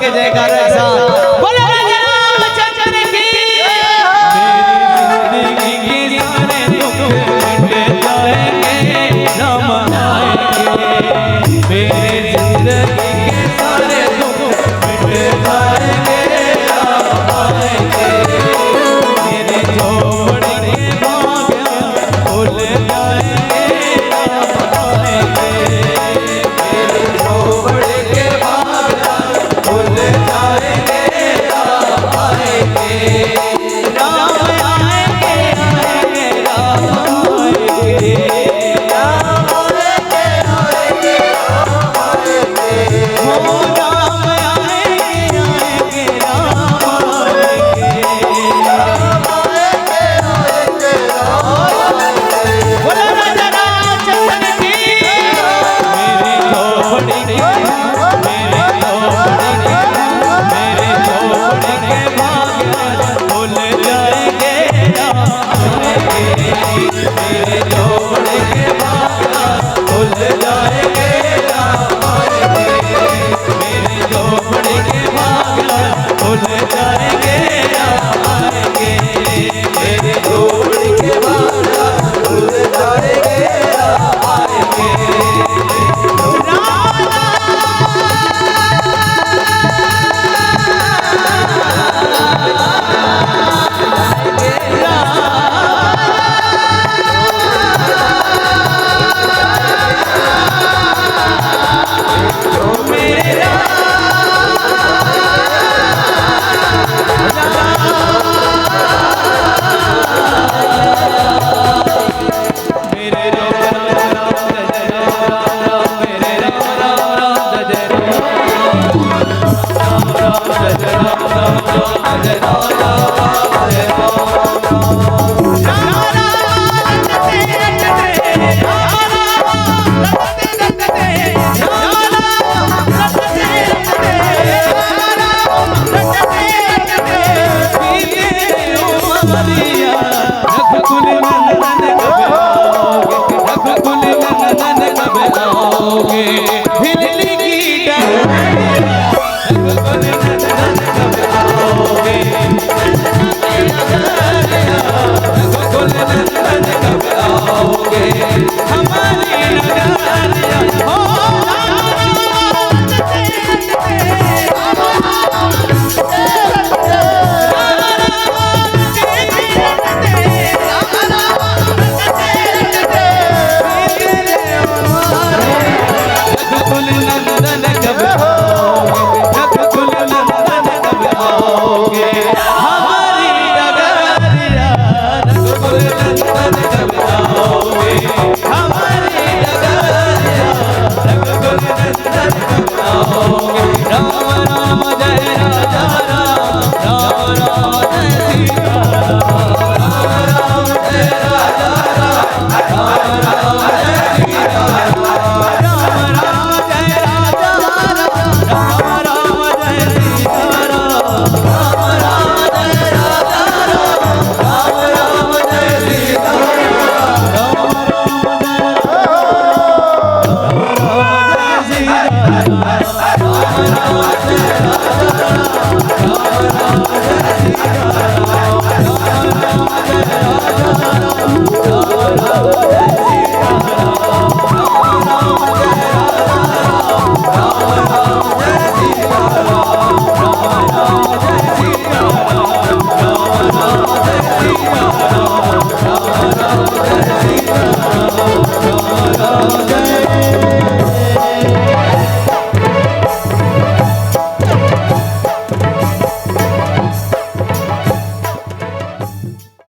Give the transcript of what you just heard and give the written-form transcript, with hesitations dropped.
के जयकार एक साथ बोलो राजा रामचंद्र की। मेरी जिंदगी के सारे दुख मिट जाएंगे राम आएंगे। मेरी जिंदगी के सारे दुख मिट जाएंगे राम आएंगे। मेरी झोपड़ी के भाग्य खुल जाएंगे राम आएंगे। मेरी झोपड़ी के भाग्य खुल जाएंगे राम आएंगे। राम आएंगे आएंगे राम आएंगे। राम आएंगे आएंगे राम आएंगे। हो राम आएंगे आएंगे राम आएंगे। राम आएंगे आएंगे राम आएंगे। बोलो राजा रामचंद्र की। मेरी झोपड़ी के भाग्य खुल जाएंगे राम आएंगे। मेरे झोपड़ी के भाग्य खुल जाएंगे राम आएंगे। मेरे झोपड़ी के भाग्य खुल जाएंगे राम आएंगे। मेरे झोपड़ी के भाग्य खुल जाएंगे राम आएंगे। राम